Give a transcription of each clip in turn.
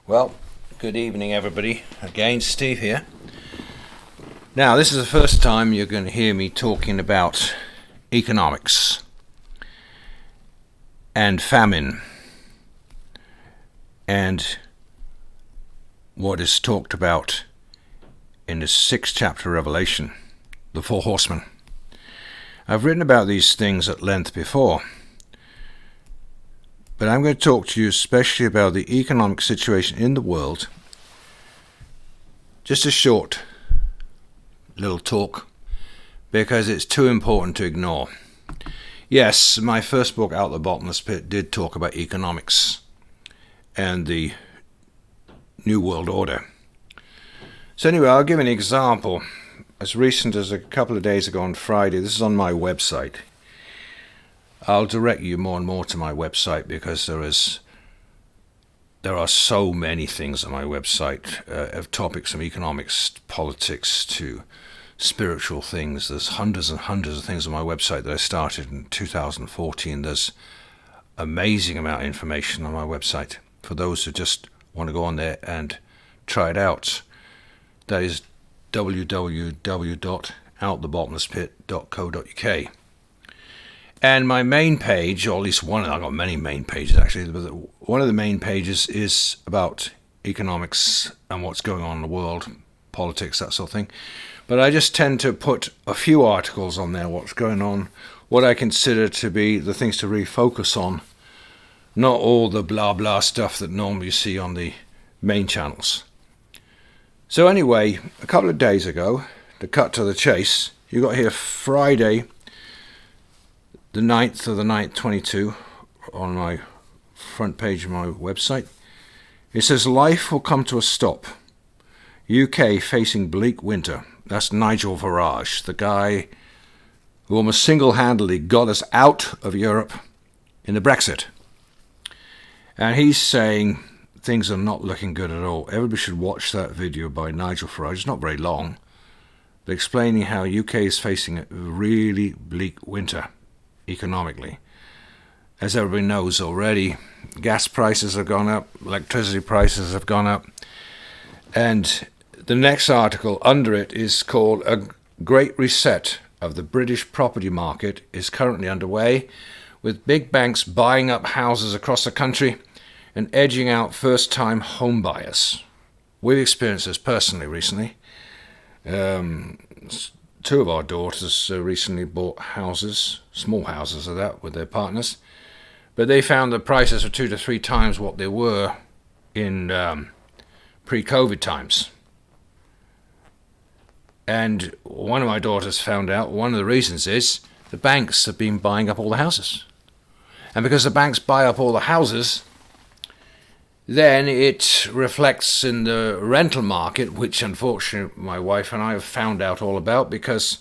Well, good evening, everybody. Again, Steve here. Now, this is the first time you're going to hear me talking about economics and famine and what is talked about in the 6th chapter of Revelation, the Four Horsemen. I've written about these things at length before, but I'm going to talk to you especially about the economic situation in the world. Just a short little talk, because it's too important to ignore. Yes, my first book, Out the Bottomless Pit, did talk about economics and the New World Order. So anyway, I'll give an example. As recent as a couple of days ago on Friday, this is on my website. I'll direct you more and more to my website because there are so many things on my website of topics from economics, politics to spiritual things. There's hundreds and hundreds of things on my website that I started in 2014. There's amazing amount of information on my website for those who just want to go on there and try it out. That is www.outthebottomlesspit.co.uk. And my main page, or at least one, I've got many main pages actually, but one of the main pages is about economics and what's going on in the world, politics, that sort of thing. But I just tend to put a few articles on there, what's going on, what I consider to be the things to really focus on, not all the blah blah stuff that normally you see on the main channels. So anyway, a couple of days ago, to cut to the chase, you got here Friday, the 9th of the 9th, 22, on my front page of my website. It says, life will come to a stop. UK facing bleak winter. That's Nigel Farage, the guy who almost single-handedly got us out of Europe in the Brexit. And he's saying things are not looking good at all. Everybody should watch that video by Nigel Farage. It's not very long, but explaining how UK is facing a really bleak winter economically. As everybody knows already, gas prices have gone up, electricity prices have gone up, and the next article under it is called A Great Reset of the British Property Market is currently underway, with big banks buying up houses across the country and edging out first-time home buyers. We've experienced this personally recently. Two of our daughters recently bought houses, small houses of that, with their partners, but they found the prices were 2 to 3 times what they were in pre-COVID times. And one of my daughters found out one of the reasons is the banks have been buying up all the houses. And because the banks buy up all the houses, then it reflects in the rental market, which unfortunately my wife and I have found out all about because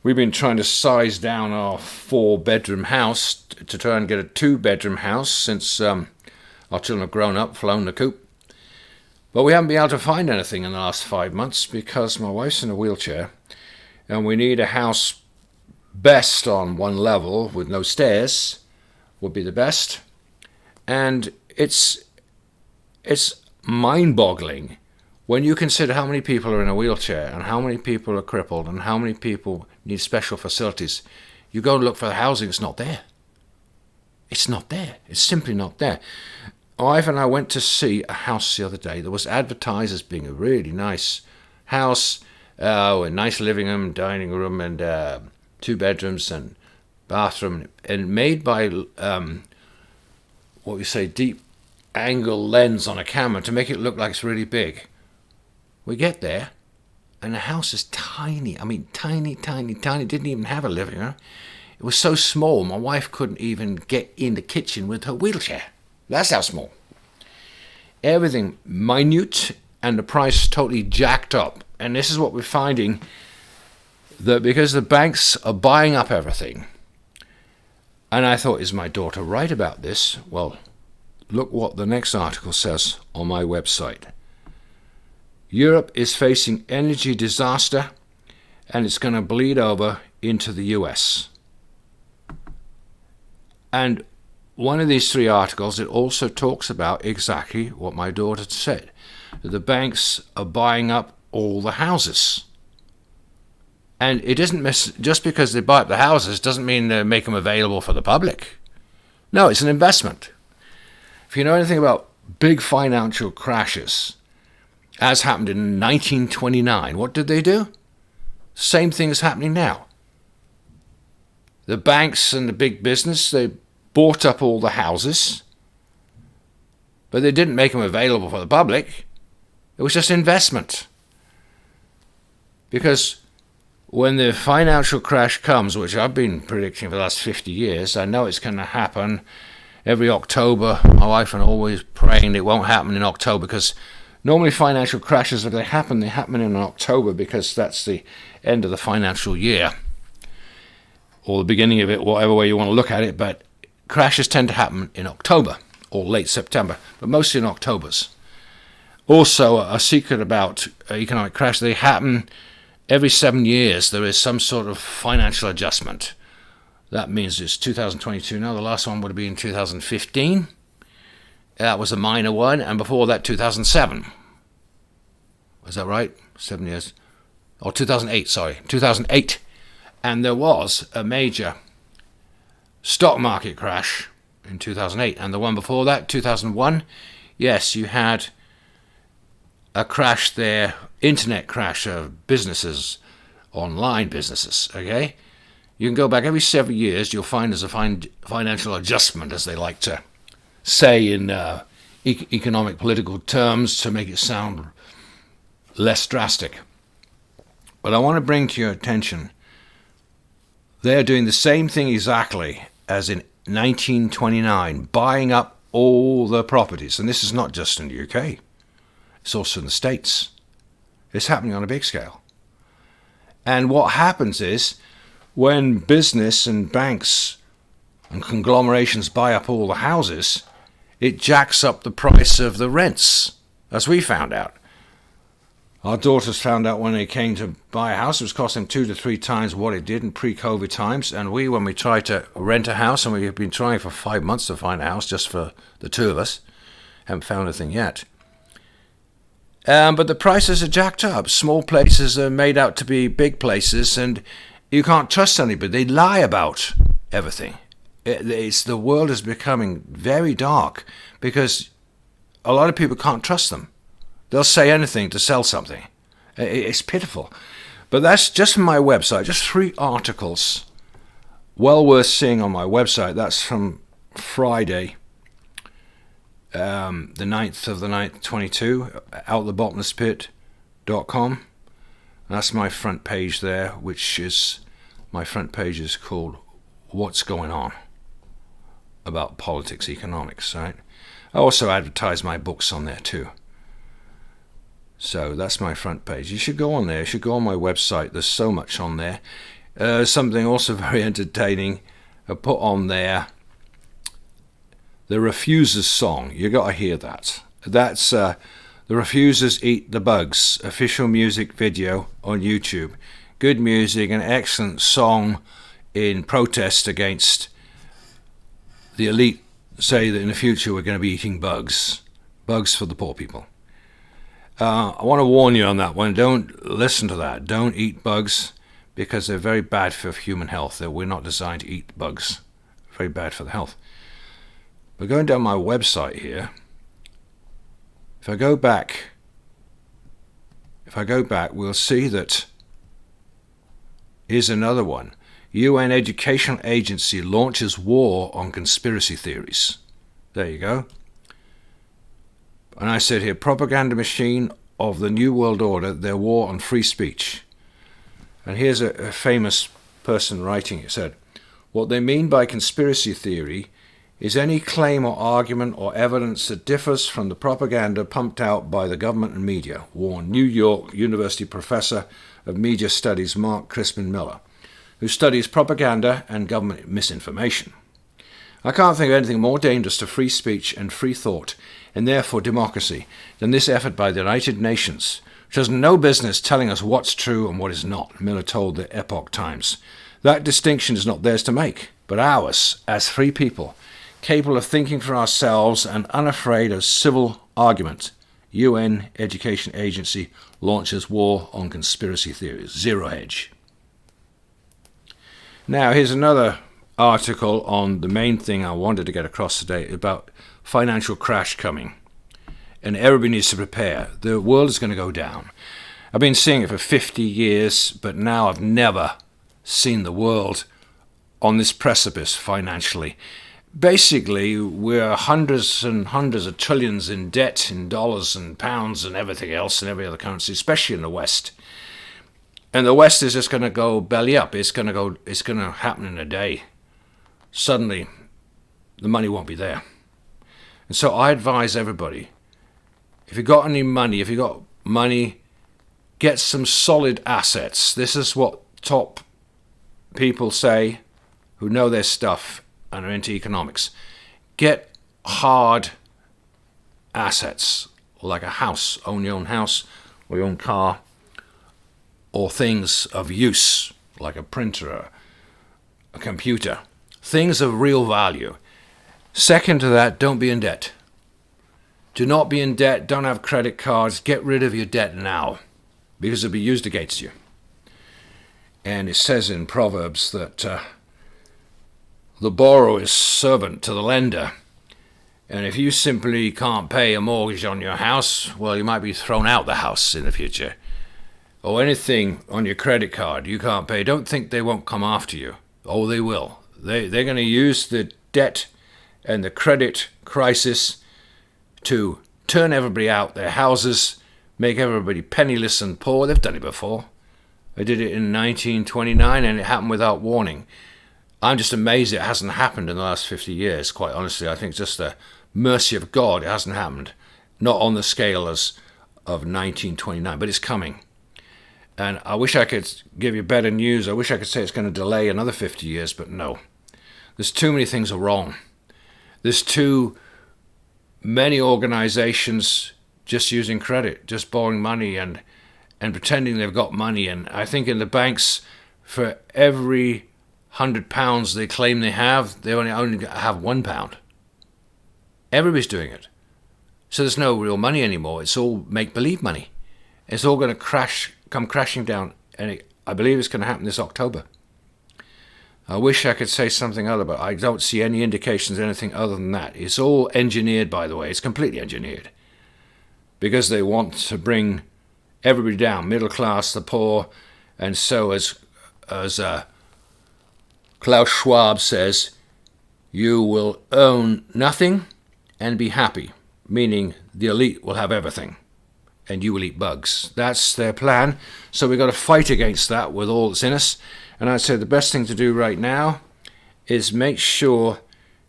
we've been trying to size down our 4-bedroom house to try and get a 2-bedroom house since our children have grown up, flown the coop. But we haven't been able to find anything in the last 5 months because my wife's in a wheelchair and we need a house best on one level with no stairs would be the best. And it's mind-boggling when you consider how many people are in a wheelchair and how many people are crippled and how many people need special facilities. You go and look for the housing, it's not there. It's not there. It's simply not there. My wife and I went to see a house the other day that was advertised as being a really nice house, with a nice living room, dining room, and 2 bedrooms and bathroom, and made by what we say deep angle lens on a camera to make it look like it's really big. We get there and the house is tiny. I mean, tiny. It didn't even have a living room. It was so small my wife couldn't even get in the kitchen with her wheelchair. That's how small. Everything minute and the price totally jacked up. And this is what we're finding, that because the banks are buying up everything. And I thought, is my daughter right about this? Well, look what the next article says on my website. Europe is facing energy disaster and it's going to bleed over into the US. And one of these 3 articles, it also talks about exactly what my daughter said. The banks are buying up all the houses. And it isn't just because they buy up the houses doesn't mean they make them available for the public. No, it's an investment. If you know anything about big financial crashes, as happened in 1929, what did they do? Same thing is happening now. The banks and the big business, they bought up all the houses, but they didn't make them available for the public. It was just investment. Because when the financial crash comes, which I've been predicting for the last 50 years, I know it's going to happen every October. My wife and I always praying it won't happen in October, because normally financial crashes, if they happen in October, because that's the end of the financial year, or the beginning of it, whatever way you want to look at it. But crashes tend to happen in October or late September, but mostly in Octobers. Also, a secret about economic crash, they happen every 7 years. There is some sort of financial adjustment. That means it's 2022 now. The last one would have been 2015. That was a minor one. And before that, 2007. Was that right? 7 years. Or 2008, sorry. 2008. And there was a major stock market crash in 2008. And the one before that, 2001, yes, you had a crash there, internet crash of businesses, online businesses, okay? You can go back every 7 years, you'll find there's a financial adjustment, as they like to say in economic political terms to make it sound less drastic. But I want to bring to your attention, they're doing the same thing exactly as in 1929, buying up all the properties. And this is not just in the UK. It's also in the States. It's happening on a big scale. And what happens is, when business and banks and conglomerations buy up all the houses, it jacks up the price of the rents, as we found out. Our daughters found out when they came to buy a house, it was costing 2 to 3 times what it did in pre-COVID times. And when we tried to rent a house, and we have been trying for 5 months to find a house just for the 2 of us, haven't found anything yet. But the prices are jacked up. Small places are made out to be big places, and you can't trust anybody. They lie about everything. The world is becoming very dark because a lot of people can't trust them. They'll say anything to sell something. It's pitiful. But that's just from my website, just 3 articles. Well worth seeing on my website. That's from Friday, the 9th of the 9th, 22, outthebottomlesspit.com. That's my front page there, my front page is called What's Going On about politics, economics, right? I also advertise my books on there too. So that's my front page. You should go on there. You should go on my website. There's so much on there. Something also very entertaining. I put on there the Refusers song. You got to hear that. That's the Refusers Eat the Bugs official music video on YouTube. Good music, an excellent song in protest against the elite say that in the future we're going to be eating bugs for the poor people. I want to warn you on that one. Don't listen to that. Don't eat bugs because they're very bad for human health. We're not designed to eat bugs. Very bad for the health. But going down my website here, if I go back, we'll see that here's another one. UN Educational Agency launches war on conspiracy theories. There you go. And I said here, propaganda machine of the New World Order, their war on free speech. And here's a famous person writing. It said, what they mean by conspiracy theory is any claim or argument or evidence that differs from the propaganda pumped out by the government and media, warned New York University professor of media studies Mark Crispin Miller, who studies propaganda and government misinformation. I can't think of anything more dangerous to free speech and free thought, and therefore democracy, than this effort by the United Nations, which has no business telling us what's true and what is not, Miller told the Epoch Times. That distinction is not theirs to make, but ours, as free people, capable of thinking for ourselves and unafraid of civil argument. UN Education Agency launches war on conspiracy theories. Zero Hedge. Now, here's another article on the main thing I wanted to get across today about financial crash coming. And everybody needs to prepare. The world is going to go down. I've been seeing it for 50 years, but now I've never seen the world on this precipice financially. Basically, we're hundreds and hundreds of trillions in debt in dollars and pounds and everything else and every other currency, especially in the West. And the West is just going to go belly up. It's going to happen in a day. Suddenly, the money won't be there. And so I advise everybody, if you've got any money, get some solid assets. This is what top people say who know their stuff and are into economics. Get hard assets, like a house, own your own house or your own car, or things of use, like a printer, a computer, things of real value. Second to that, don't be in debt. Do not be in debt, don't have credit cards, get rid of your debt now, because it'll be used against you. And it says in Proverbs that the borrower is servant to the lender. And if you simply can't pay a mortgage on your house, well, you might be thrown out the house in the future. Or anything on your credit card you can't pay, don't think they won't come after you. Oh, they will. They're going to use the debt and the credit crisis to turn everybody out their houses, make everybody penniless and poor. They've done it before. They did it in 1929 and it happened without warning. I'm just amazed it hasn't happened in the last 50 years, quite honestly. I think just the mercy of God, it hasn't happened. Not on the scale as of 1929, but it's coming. And I wish I could give you better news. I wish I could say it's going to delay another 50 years, but no. There's too many things are wrong. There's too many organizations just using credit, just borrowing money and pretending they've got money. And I think in the banks, for every £100 they claim they have, they only have £1. Everybody's doing it. So there's no real money anymore. It's all make-believe money. It's all going to come crashing down, and I believe it's going to happen this October. I wish I could say something other, but I don't see any indications of anything other than that. It's all engineered, by the way. It's completely engineered. Because they want to bring everybody down, middle class, the poor, and so as Klaus Schwab says, you will own nothing and be happy, meaning the elite will have everything and you will eat bugs. That's their plan. So we've got to fight against that with all that's in us. And I'd say the best thing to do right now is make sure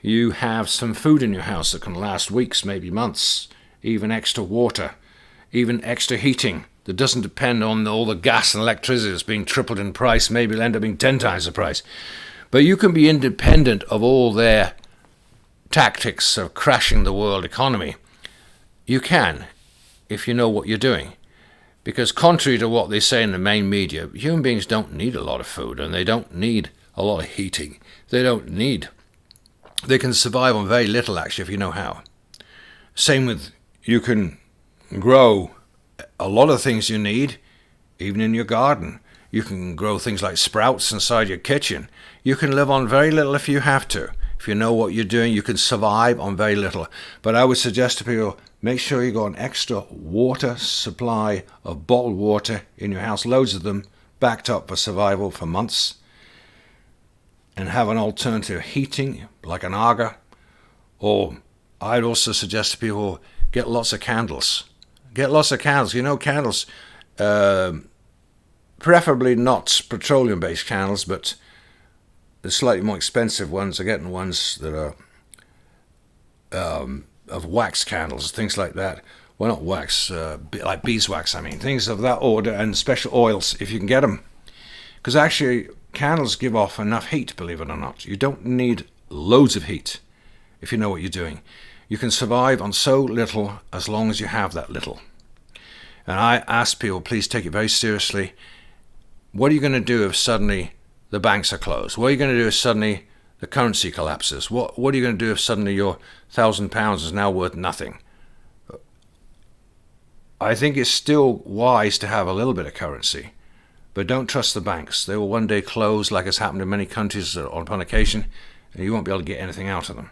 you have some food in your house that can last weeks, maybe months, even extra water, even extra heating that doesn't depend on all the gas and electricity that's being tripled in price. Maybe it'll end up being 10 times the price. But you can be independent of all their tactics of crashing the world economy. You can, if you know what you're doing. Because contrary to what they say in the main media, human beings don't need a lot of food and they don't need a lot of heating. They can survive on very little, actually, if you know how. Same with, you can grow a lot of things you need, even in your garden. You can grow things like sprouts inside your kitchen. You can live on very little if you have to. If you know what you're doing, you can survive on very little. But I would suggest to people, make sure you got an extra water supply of bottled water in your house, loads of them, backed up for survival for months. And have an alternative heating, like an Aga. Or I'd also suggest to people, get lots of candles. Get lots of candles. You know, candles, preferably not petroleum-based candles, but the slightly more expensive ones are getting ones that are of wax candles, things like that. Well, not wax, like beeswax, things of that order, and special oils, if you can get them. Because actually, candles give off enough heat, believe it or not. You don't need loads of heat if you know what you're doing. You can survive on so little as long as you have that little. And I ask people, please take it very seriously. What are you going to do if suddenly the banks are closed? What are you going to do if suddenly the currency collapses. What are you going to do if suddenly your £1,000 is now worth nothing? I think it's still wise to have a little bit of currency, but don't trust the banks. They will one day close, like has happened in many countries upon occasion, and you won't be able to get anything out of them.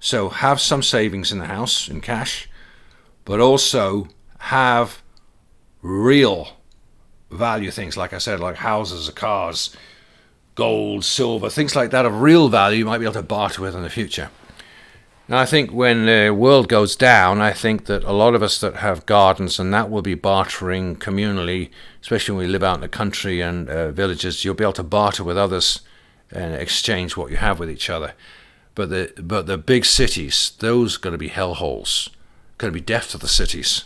So have some savings in the house, in cash, but also have real value things, like I said, like houses, cars, gold, silver, things like that of real value you might be able to barter with in the future. And I think when the world goes down, I think that a lot of us that have gardens, and that will be bartering communally, especially when we live out in the country and villages, you'll be able to barter with others and exchange what you have with each other. But the big cities, those are going to be hellholes, going to be death to the cities.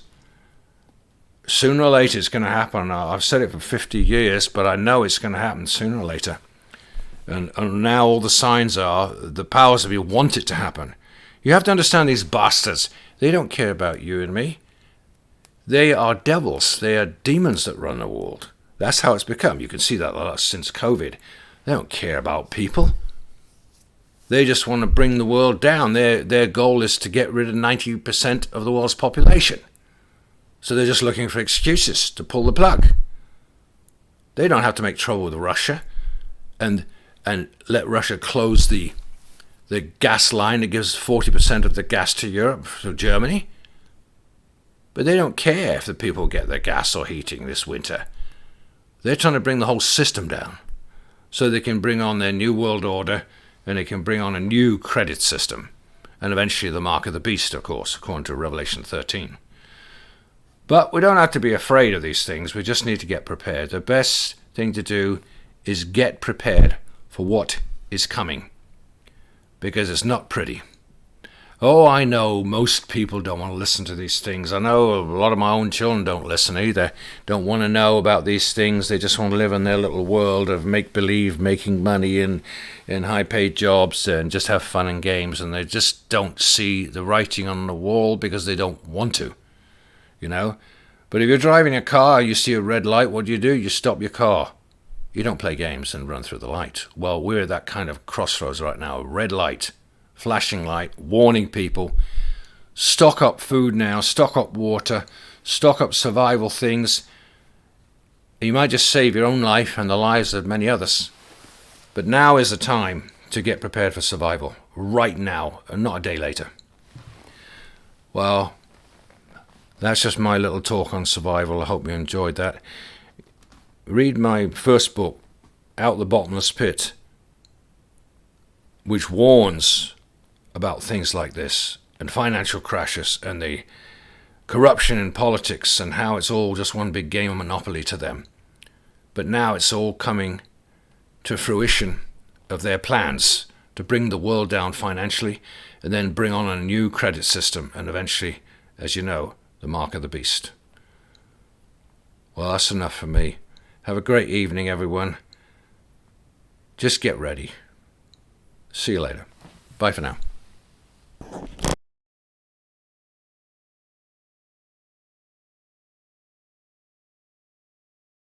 Sooner or later it's going to happen. I've said it for 50 years, but I know it's going to happen sooner or later. And now all the signs are the powers that be want it to happen. You have to understand these bastards. They don't care about you and me. They are devils. They are demons that run the world. That's how it's become. You can see that a lot since COVID. They don't care about people. They just want to bring the world down. Their goal is to get rid of 90% of the world's population. So they're just looking for excuses to pull the plug. They don't have to make trouble with Russia and let Russia close the gas line that gives 40% of the gas to Europe, to Germany. But they don't care if the people get their gas or heating this winter. They're trying to bring the whole system down so they can bring on their new world order, and they can bring on a new credit system, and eventually the mark of the beast, of course, according to Revelation 13. But we don't have to be afraid of these things. We just need to get prepared. The best thing to do is get prepared for what is coming, because it's not pretty. Oh, I know most people don't want to listen to these things. I know a lot of my own children don't listen either, don't want to know about these things. They just want to live in their little world of make-believe, making money in high-paid jobs and just have fun and games, and they just don't see the writing on the wall because they don't want to, you know. But if you're driving a car, you see a red light, what do? You stop your car. You don't play games and run through the light. Well, we're at that kind of crossroads right now. Red light, flashing light, warning people. Stock up food now, stock up water, stock up survival things. You might just save your own life and the lives of many others. But now is the time to get prepared for survival. Right now, and not a day later. Well, that's just my little talk on survival. I hope you enjoyed that. Read my first book, Out the Bottomless Pit, which warns about things like this, and financial crashes, and the corruption in politics, and how it's all just one big game of Monopoly to them. But now it's all coming to fruition of their plans to bring the world down financially, and then bring on a new credit system, and eventually, as you know, the mark of the beast. Well, that's enough for me. Have a great evening, everyone. Just get ready. See you later. Bye for now.